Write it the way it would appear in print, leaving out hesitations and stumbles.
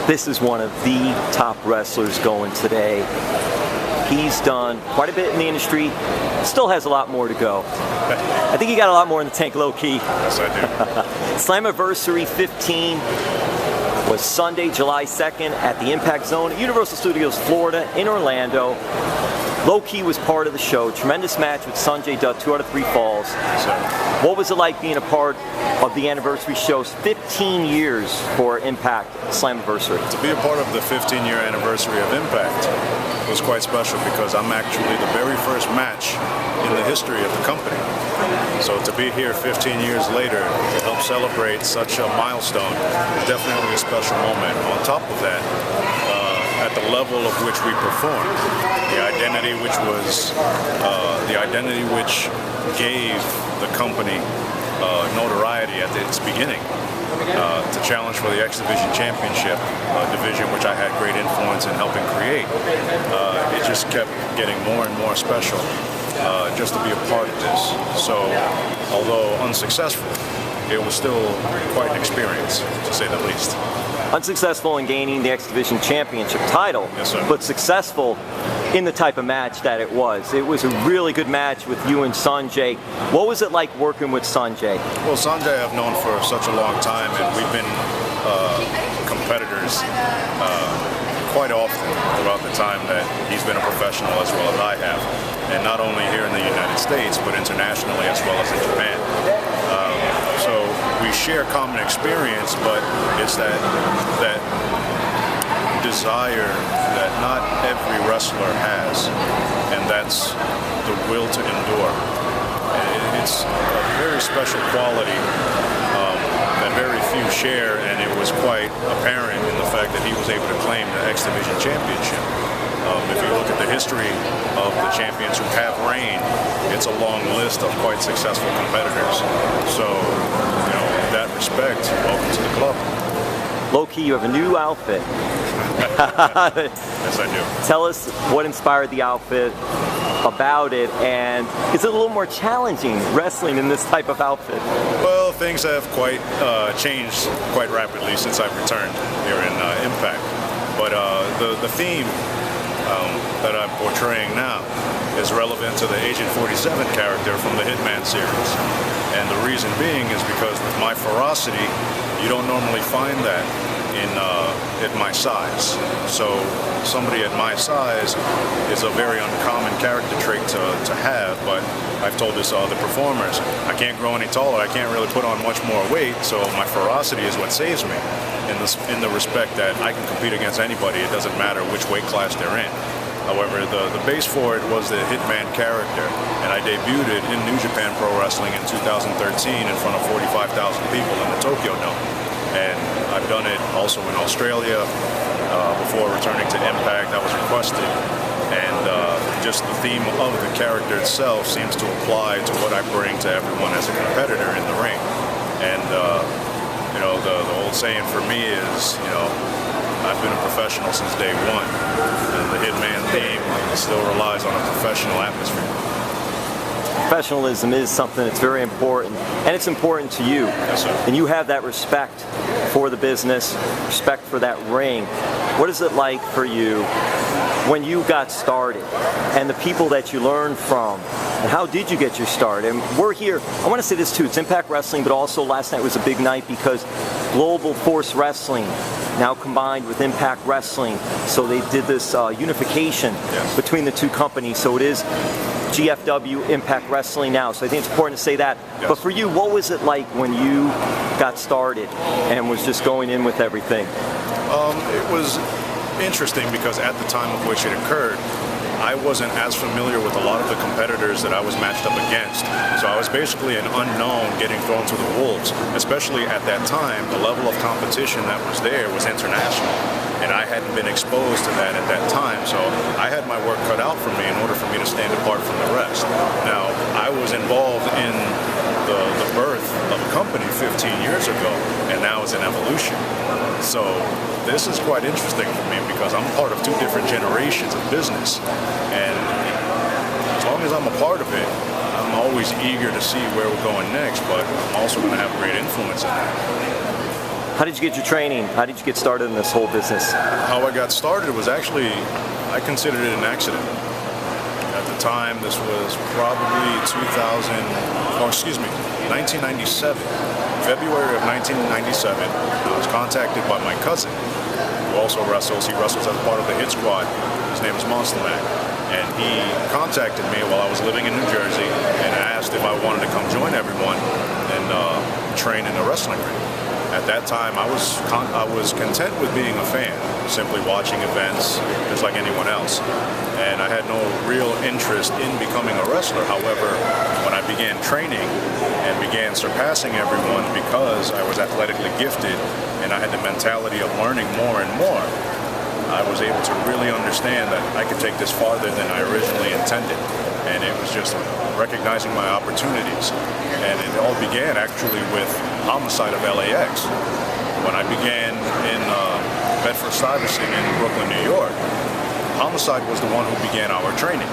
This is one of the top wrestlers going today. He's done quite a bit in the industry, still has a lot more to go. I think he got a lot more in the tank, low-key. Yes, I do. Slammiversary XV was Sunday, July 2nd at the Impact Zone at Universal Studios Florida in Orlando. Low-key was part of the show. Tremendous match with Sonjay Dutt, 2 out of 3 falls. What was it like being a part of the anniversary shows? 15 years for Impact Slammiversary. To be a part of the 15-year anniversary of Impact was quite special because I'm actually the very first match in the history of the company. So to be here 15 years later to help celebrate such a milestone is definitely a special moment. On top of that, at the level of which we perform, the identity which gave the company notoriety at its beginning, to challenge for the X Division Championship division, which I had great influence in helping create. It just kept getting more and more special just to be a part of this. So, although unsuccessful, it was still quite an experience, to say the least. Unsuccessful in gaining the X Division Championship title, yes, sir, but successful in the type of match that it was. It was a really good match with you and Sanjay. What was it like working with Sanjay? Well, Sanjay I've known for such a long time, and we've been competitors quite often throughout the time that he's been a professional as well as I have. And not only here in the United States, but internationally as well as in Japan. So we share common experience, but it's that desire that not every wrestler has, and that's the will to endure. And it's a very special quality that very few share, and it was quite apparent in the fact that he was able to claim the X Division Championship. If you look at the history of the champions who have reigned, it's a long list of quite successful competitors. So, you know, in that respect, welcome to the club. Low-key, you have a new outfit. Yes, I do. Tell us what inspired the outfit, about it, and is it a little more challenging wrestling in this type of outfit? Well, things have quite changed quite rapidly since I've returned here in Impact. But the theme that I'm portraying now is relevant to the Agent 47 character from the Hitman series. And the reason being is because with my ferocity, you don't normally find that at my size. So somebody at my size is a very uncommon character trait to have, but I've told this to other performers, I can't grow any taller, I can't really put on much more weight, so my ferocity is what saves me in the respect that I can compete against anybody, it doesn't matter which weight class they're in. However, the base for it was the Hitman character, and I debuted it in New Japan Pro Wrestling in 2013 in front of 45,000 people in the Tokyo Dome. And I've done it also in Australia before returning to Impact. I was requested, and just the theme of the character itself seems to apply to what I bring to everyone as a competitor in the ring. And you know, the old saying for me is, you know, I've been a professional since day one, and the Hitman theme still relies on a professional atmosphere. Professionalism is something that's very important, and it's important to you. Yes, sir. And you have that respect for the business, respect for that ring. What is it like for you when you got started, and the people that you learned from, and how did you get your start? And we're here, I want to say this too, it's Impact Wrestling, but also last night was a big night because Global Force Wrestling now combined with Impact Wrestling, so they did this unification between the two companies, so it is GFW Impact Wrestling now, so I think it's important to say that. Yes. But for you, what was it like when you got started and was just going in with everything? It was interesting because at the time of which it occurred, I wasn't as familiar with a lot of the competitors that I was matched up against. So I was basically an unknown getting thrown to the wolves, especially at that time. The level of competition that was there was international, and I hadn't been exposed to that at that time. So I had my work cut out for me in order for me to stand apart from the rest. Now, I was involved in the birth of a company 15 years ago, and now it's an evolution. So this is quite interesting for me because I'm part of 2 different generations of business, and as long as I'm a part of it, I'm always eager to see where we're going next, but I'm also going to have great influence in that. How did you get your training? How did you get started in this whole business? How I got started was actually, I considered it an accident. At the time, this was probably 1997. February of 1997, I was contacted by my cousin, who also wrestles. He wrestles as part of the Hit Squad. His name is Monster Man. And he contacted me while I was living in New Jersey and asked if I wanted to come join everyone and train in a wrestling ring. At that time, I was content with being a fan, simply watching events just like anyone else. And I had no real interest in becoming a wrestler. However, when I began training and began surpassing everyone because I was athletically gifted and I had the mentality of learning more and more, I was able to really understand that I could take this farther than I originally intended. And it was just recognizing my opportunities. And it all began actually with Homicide of LAX. When I began in Bedford-Stuyvesant in Brooklyn, New York, Homicide was the one who began our training.